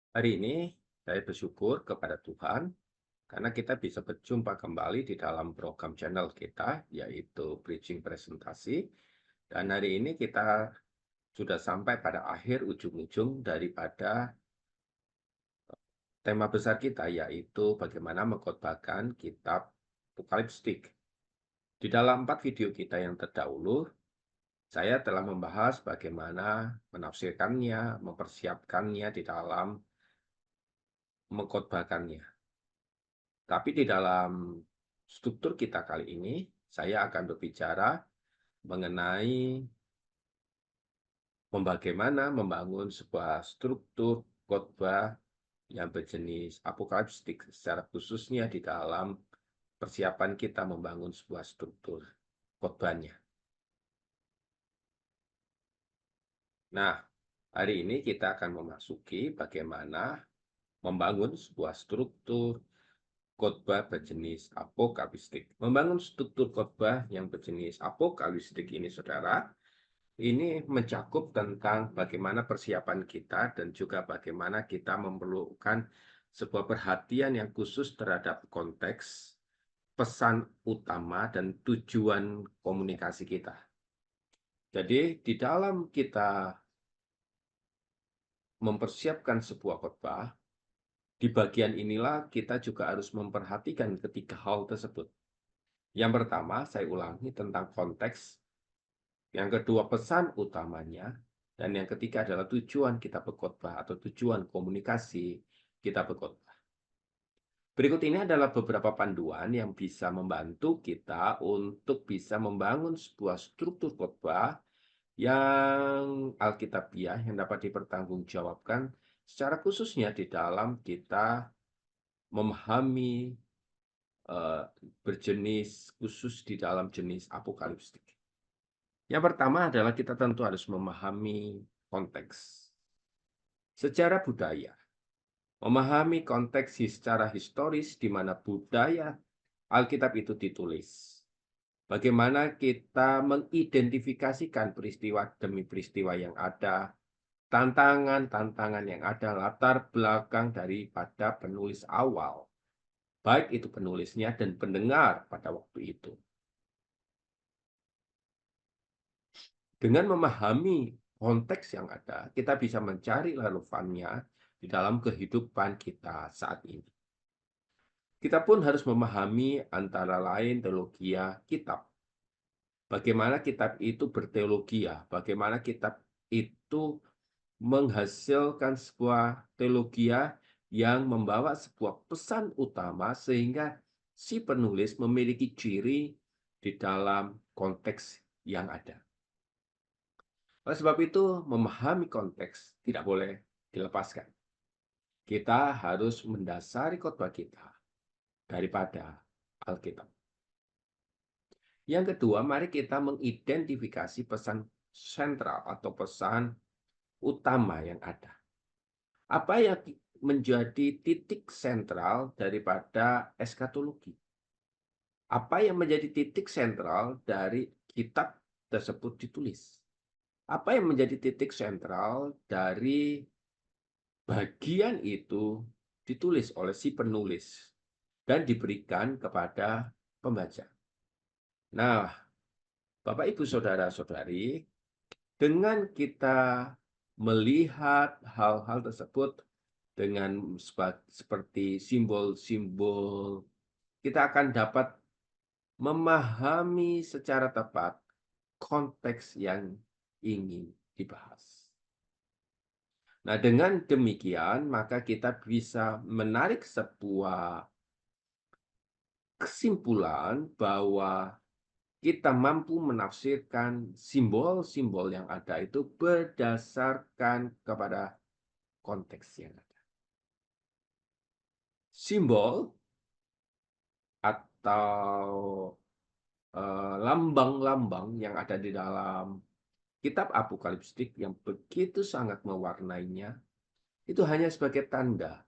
Hari ini saya bersyukur kepada Tuhan karena kita bisa berjumpa kembali di dalam program channel kita yaitu Bridging Presentasi. Dan hari ini kita sudah sampai pada akhir ujung-ujung daripada tema besar kita yaitu bagaimana mengkhotbahkan kitab Apokaliptik. Di dalam 4 video kita yang terdahulu, saya telah membahas bagaimana menafsirkannya, mempersiapkannya di dalam mengkhotbahkannya. Tapi di dalam struktur kita kali ini, saya akan berbicara mengenai bagaimana membangun sebuah struktur khotbah yang berjenis apokaliptik, secara khususnya di dalam persiapan kita membangun sebuah struktur khotbahnya. Nah, hari ini kita akan memasuki bagaimana membangun sebuah struktur khotbah berjenis apokaliptik. Membangun struktur khotbah yang berjenis apokaliptik ini, saudara, ini mencakup tentang bagaimana persiapan kita dan juga bagaimana kita memerlukan sebuah perhatian yang khusus terhadap konteks, pesan utama, dan tujuan komunikasi kita. Jadi, di dalam kita mempersiapkan sebuah khotbah, di bagian inilah kita juga harus memperhatikan ketiga hal tersebut. Yang pertama, saya ulangi tentang konteks. Yang kedua, pesan utamanya. Dan yang ketiga adalah tujuan kita berkhotbah atau tujuan komunikasi kita berkhotbah. Berikut ini adalah beberapa panduan yang bisa membantu kita untuk bisa membangun sebuah struktur khotbah yang alkitabiah yang dapat dipertanggungjawabkan secara khususnya di dalam kita memahami eh, berjenis khusus di dalam jenis apokaliptik. Yang pertama adalah kita tentu harus memahami konteks. Secara budaya, memahami konteks secara historis di mana budaya Alkitab itu ditulis. Bagaimana kita mengidentifikasikan peristiwa demi peristiwa yang ada, tantangan-tantangan yang ada, latar belakang daripada penulis awal, baik itu penulisnya dan pendengar pada waktu itu. Dengan memahami konteks yang ada, kita bisa mencari relevannya di dalam kehidupan kita saat ini. Kita pun harus memahami antara lain teologia kitab. Bagaimana kitab itu berteologia, bagaimana kitab itu menghasilkan sebuah teologia yang membawa sebuah pesan utama sehingga si penulis memiliki ciri di dalam konteks yang ada. Oleh sebab itu, memahami konteks tidak boleh dilepaskan. Kita harus mendasari khotbah kita daripada Alkitab. Yang kedua, mari kita mengidentifikasi pesan sentral atau pesan utama yang ada. Apa yang menjadi titik sentral daripada eskatologi? Apa yang menjadi titik sentral dari kitab tersebut ditulis? Apa yang menjadi titik sentral dari bagian itu ditulis oleh si penulis dan diberikan kepada pembaca? Nah, Bapak, Ibu, Saudara-saudari, dengan kita melihat hal-hal tersebut dengan seperti simbol-simbol, kita akan dapat memahami secara tepat konteks yang ingin dibahas. Nah, dengan demikian, maka kita bisa menarik sebuah kesimpulan bahwa kita mampu menafsirkan simbol-simbol yang ada itu berdasarkan kepada konteks yang ada. Simbol atau lambang-lambang yang ada di dalam kitab apokaliptik yang begitu sangat mewarnainya, itu hanya sebagai tanda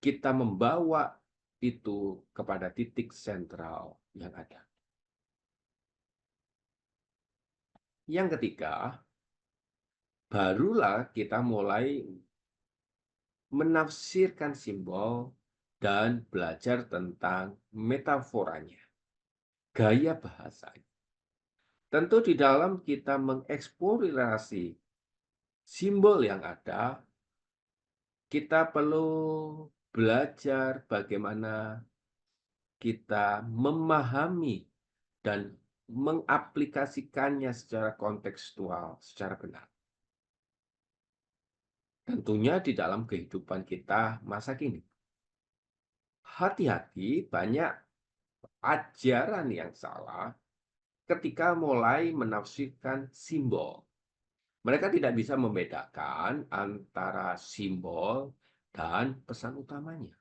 kita membawa itu kepada titik sentral yang ada. Yang ketiga, barulah kita mulai menafsirkan simbol dan belajar tentang metaforanya, gaya bahasanya. Tentu di dalam kita mengeksplorasi simbol yang ada, kita perlu belajar bagaimana kita memahami dan mengaplikasikannya secara kontekstual, secara benar. Tentunya di dalam kehidupan kita masa kini. Hati-hati, banyak ajaran yang salah ketika mulai menafsirkan simbol. Mereka tidak bisa membedakan antara simbol dan pesan utamanya.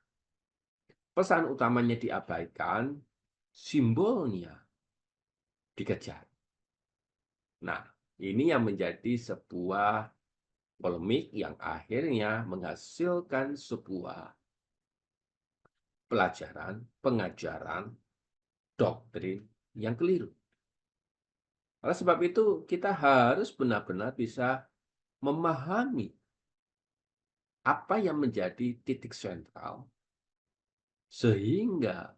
Pesan utamanya diabaikan, simbolnya dikejar. Nah, ini yang menjadi sebuah polemik yang akhirnya menghasilkan sebuah pelajaran, pengajaran, doktrin yang keliru. Oleh sebab itu, kita harus benar-benar bisa memahami apa yang menjadi titik sentral, sehingga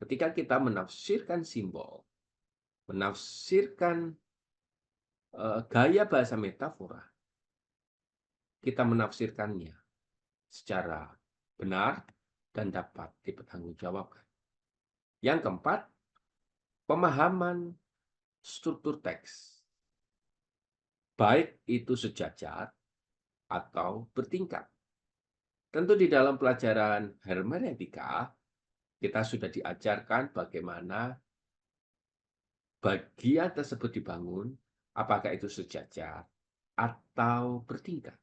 ketika kita menafsirkan simbol, menafsirkan gaya bahasa metafora, kita menafsirkannya secara benar dan dapat dipertanggungjawabkan. Yang keempat, pemahaman struktur teks, baik itu sejajar atau bertingkat. Tentu di dalam pelajaran hermeneutika, kita sudah diajarkan bagaimana bagian tersebut dibangun, apakah itu sejajar atau bertingkat.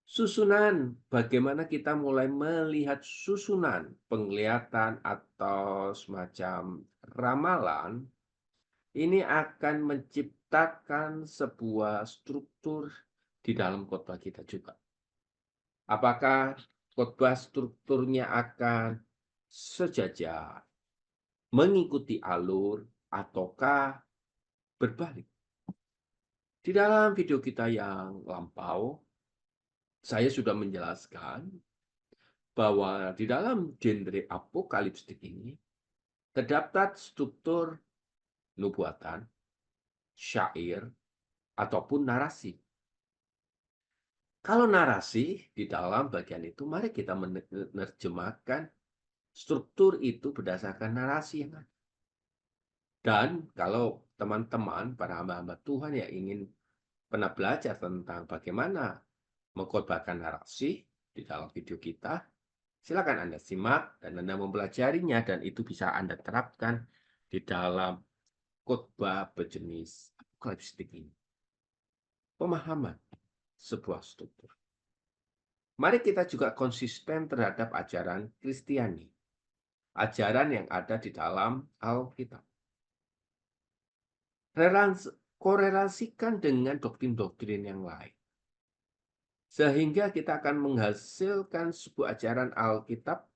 Susunan, bagaimana kita mulai melihat susunan penglihatan atau semacam ramalan, ini akan menciptakan sebuah struktur di dalam khotbah kita juga. Apakah khotbah strukturnya akan sejajar, mengikuti alur, ataukah berbalik? Di dalam video kita yang lampau, saya sudah menjelaskan bahwa di dalam genre apokaliptik ini terdapat struktur nubuatan, syair, ataupun narasi. Kalau narasi di dalam bagian itu, mari kita menerjemahkan struktur itu berdasarkan narasi yang ada. Dan kalau teman-teman, para hamba-hamba Tuhan yang ingin pernah belajar tentang bagaimana mengkhotbahkan narasi di dalam video kita, silakan Anda simak dan Anda mempelajarinya, dan itu bisa Anda terapkan di dalam khotbah berjenis apokaliptik ini. Pemahaman sebuah struktur. Mari kita juga konsisten terhadap ajaran Kristiani, ajaran yang ada di dalam Alkitab. Korelasikan dengan doktrin-doktrin yang lain. Sehingga kita akan menghasilkan sebuah ajaran Alkitab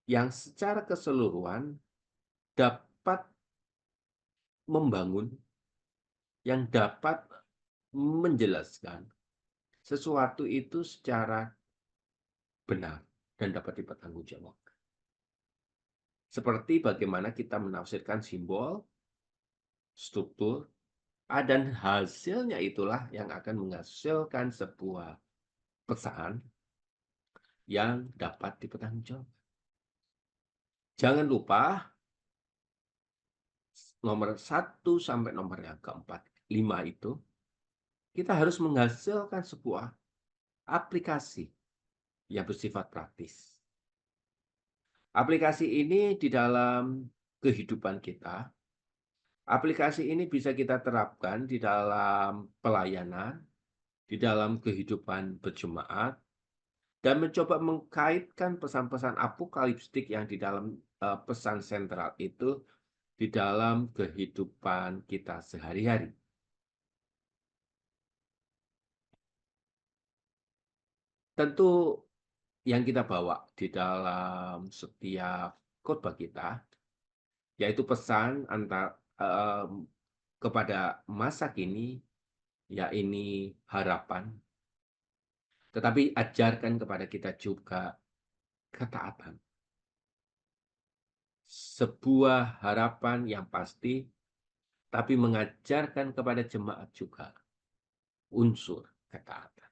yang secara keseluruhan dapat membangun, yang dapat menjelaskan sesuatu itu secara benar dan dapat dipertanggungjawabkan. Seperti bagaimana kita menafsirkan simbol, struktur, dan hasilnya itulah yang akan menghasilkan sebuah pesan yang dapat dipertanggungjawabkan. Jangan lupa nomor 1 sampai nomor yang keempat, 5 itu, kita harus menghasilkan sebuah aplikasi yang bersifat praktis. Aplikasi ini di dalam kehidupan kita, aplikasi ini bisa kita terapkan di dalam pelayanan, di dalam kehidupan berjemaat, dan mencoba mengkaitkan pesan-pesan apokaliptik yang di dalam pesan sentral itu di dalam kehidupan kita sehari-hari. Tentu yang kita bawa di dalam setiap khotbah kita, yaitu pesan kepada masa kini, yaitu harapan. Tetapi ajarkan kepada kita juga ketaatan. Sebuah harapan yang pasti, tapi mengajarkan kepada jemaat juga unsur ketaatan.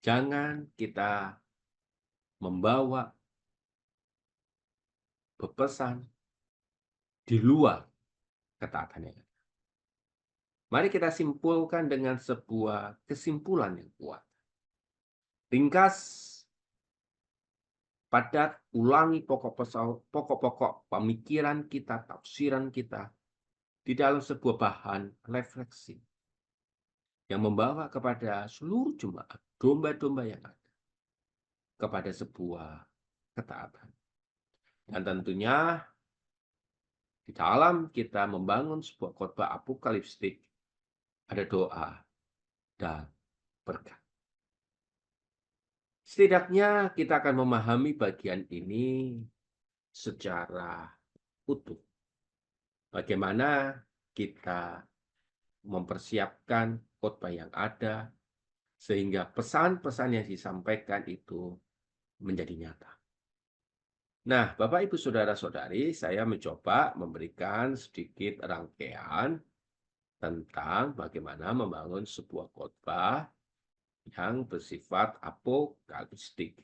Jangan kita membawa pepesan di luar ketaatan yang ada. Mari kita simpulkan dengan sebuah kesimpulan yang kuat. Ringkas, padat, ulangi pokok-pokok pemikiran kita, tafsiran kita di dalam sebuah bahan refleksi yang membawa kepada seluruh jemaat, domba-domba yang ada, kepada sebuah ketaatan. Dan tentunya di dalam kita membangun sebuah khotbah apokaliptik, ada doa dan berkat. Setidaknya kita akan memahami bagian ini secara utuh. Bagaimana kita mempersiapkan khotbah yang ada, sehingga pesan-pesan yang disampaikan itu menjadi nyata. Nah, Bapak, Ibu, Saudara-saudari, saya mencoba memberikan sedikit rangkaian tentang bagaimana membangun sebuah khotbah yang bersifat apokaliptik.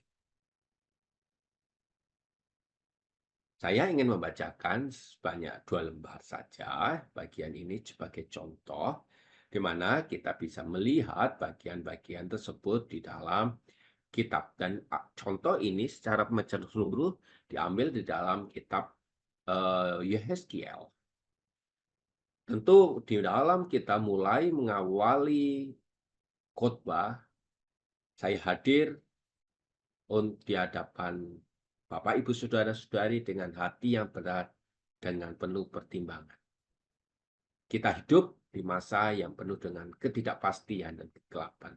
Saya ingin membacakan sebanyak 2 lembar saja bagian ini sebagai contoh, di mana kita bisa melihat bagian-bagian tersebut di dalam kitab. Dan contoh ini secara menyeluruh diambil di dalam kitab Yehezkiel. Tentu di dalam kita mulai mengawali khotbah, saya hadir di hadapan Bapak, Ibu, Saudara-saudari dengan hati yang berat, dengan penuh pertimbangan. Kita hidup di masa yang penuh dengan ketidakpastian dan kegelapan.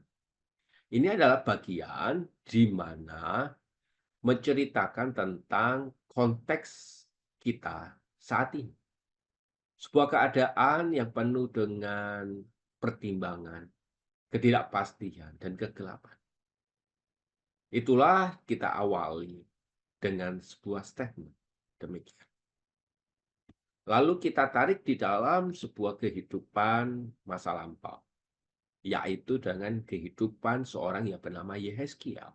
Ini adalah bagian di mana menceritakan tentang konteks kita saat ini. Sebuah keadaan yang penuh dengan pertimbangan, ketidakpastian, dan kegelapan. Itulah kita awali dengan sebuah statement demikian. Lalu kita tarik di dalam sebuah kehidupan masa lampau, yaitu dengan kehidupan seorang yang bernama Yehezkiel.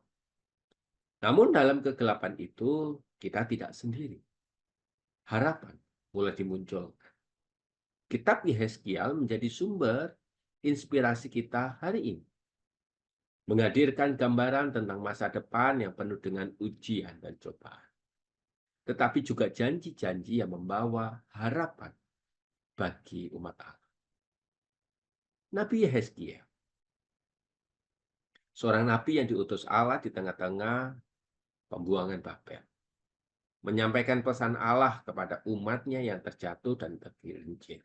Namun dalam kegelapan itu kita tidak sendiri. Harapan mulai dimunculkan. Kitab Yehezkiel menjadi sumber inspirasi kita hari ini. Menghadirkan gambaran tentang masa depan yang penuh dengan ujian dan cobaan. Tetapi juga janji-janji yang membawa harapan bagi umat Allah. Nabi Yehezkiel, seorang nabi yang diutus Allah di tengah-tengah pembuangan Babel, menyampaikan pesan Allah kepada umatnya yang terjatuh dan tergelincir.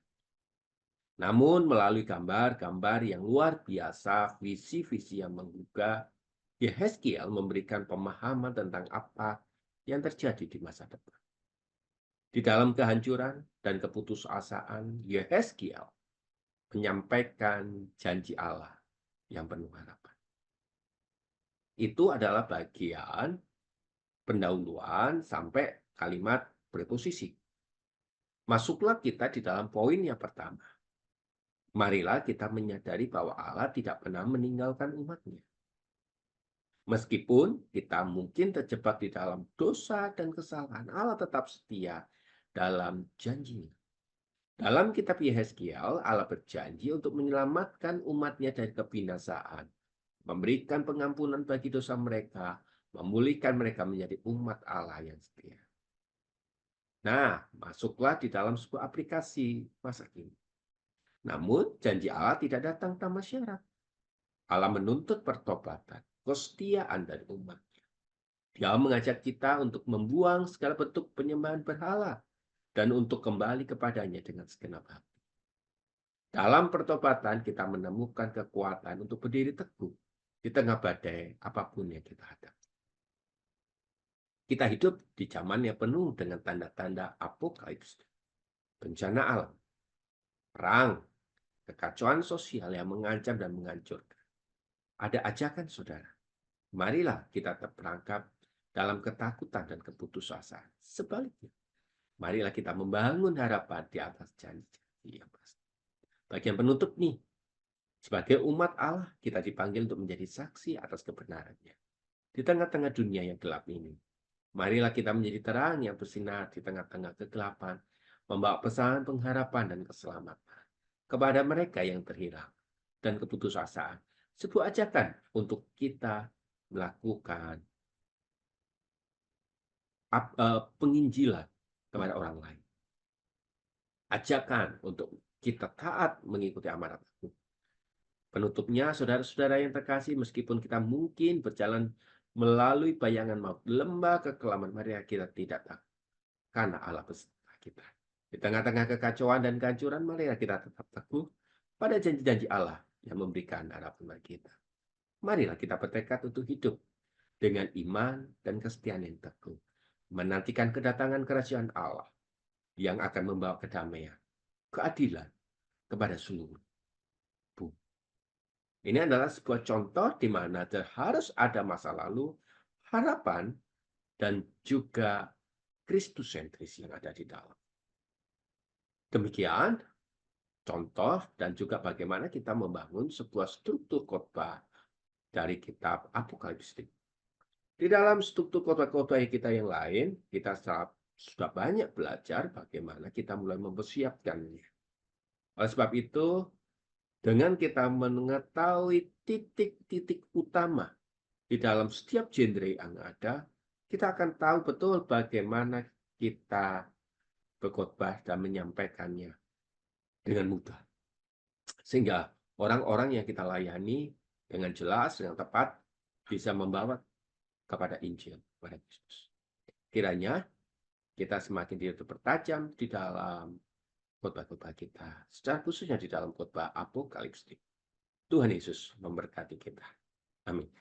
Namun melalui gambar-gambar yang luar biasa, visi-visi yang menggugah, Yehezkiel memberikan pemahaman tentang apa yang terjadi di masa depan. Di dalam kehancuran dan keputusasaan, Yehezkiel menyampaikan janji Allah yang penuh harapan. Itu adalah bagian pendahuluan sampai kalimat preposisi. Masuklah kita di dalam poin yang pertama. Marilah kita menyadari bahwa Allah tidak pernah meninggalkan umatnya. Meskipun kita mungkin terjebak di dalam dosa dan kesalahan, Allah tetap setia dalam janjinya. Dalam kitab Yehezkiel, Allah berjanji untuk menyelamatkan umatnya dari kebinasaan, memberikan pengampunan bagi dosa mereka, memulihkan mereka menjadi umat Allah yang setia. Nah, masuklah di dalam sebuah aplikasi masa kini. Namun, janji Allah tidak datang tanpa syarat. Allah menuntut pertobatan, kesetiaan dari umatnya. Dia mengajak kita untuk membuang segala bentuk penyembahan berhala dan untuk kembali kepadanya dengan segenap hati. Dalam pertobatan kita menemukan kekuatan untuk berdiri teguh di tengah badai apapun yang kita hadapi. Kita hidup di zaman yang penuh dengan tanda-tanda apokalips, bencana alam, perang, kekacauan sosial yang mengancam dan menghancurkan. ada ajakan saudara. Marilah kita terperangkap dalam ketakutan dan keputusasaan. Sebaliknya, marilah kita membangun harapan di atas janji-janji yang pasti. Bagian penutup nih, sebagai umat Allah, kita dipanggil untuk menjadi saksi atas kebenarannya. Di tengah-tengah dunia yang gelap ini, marilah kita menjadi terang yang bersinar di tengah-tengah kegelapan, membawa pesan pengharapan dan keselamatan kepada mereka yang terhilang dan keputusasaan. Sebuah ajakan untuk kita melakukan penginjilan kepada orang lain. Ajakan untuk kita taat mengikuti amanat Tuhan. Penutupnya, saudara-saudara yang terkasih, meskipun kita mungkin berjalan melalui bayangan maut, lembah kekelaman, marilah kita tidak takut, karena Allah beserta kita. Di tengah-tengah kekacauan dan kehancuran, marilah kita tetap teguh pada janji-janji Allah yang memberikan harapan bagi kita. Marilah kita bertekad untuk hidup dengan iman dan kesetiaan yang teguh, menantikan kedatangan kerajaan Allah yang akan membawa kedamaian, keadilan kepada seluruh bumi. Ini adalah sebuah contoh di mana harus ada masa lalu, harapan, dan juga Kristusentris yang ada di dalam. Demikian contoh dan juga bagaimana kita membangun sebuah struktur khotbah dari kitab Apokalipsis. Di dalam struktur khotbah-khotbah kita yang lain, kita sudah banyak belajar bagaimana kita mulai mempersiapkannya. Oleh sebab itu, dengan kita mengetahui titik-titik utama di dalam setiap genre yang ada, kita akan tahu betul bagaimana kita berkhotbah dan menyampaikannya dengan mudah. Sehingga orang-orang yang kita layani dengan jelas, dengan tepat, bisa membawa kepada Injil, kepada Kristus. Kiranya kita semakin dipertajam di dalam khotbah-khotbah kita, secara khususnya di dalam khotbah Apokalipsis. Tuhan Yesus memberkati kita. Amin.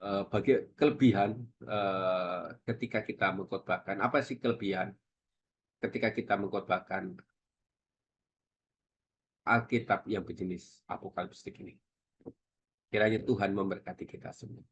bagi kelebihan, ketika kita mengkhotbahkan, apa sih kelebihan ketika kita mengkhotbahkan Alkitab yang berjenis apokaliptik ini? Kiranya Tuhan memberkati kita semua.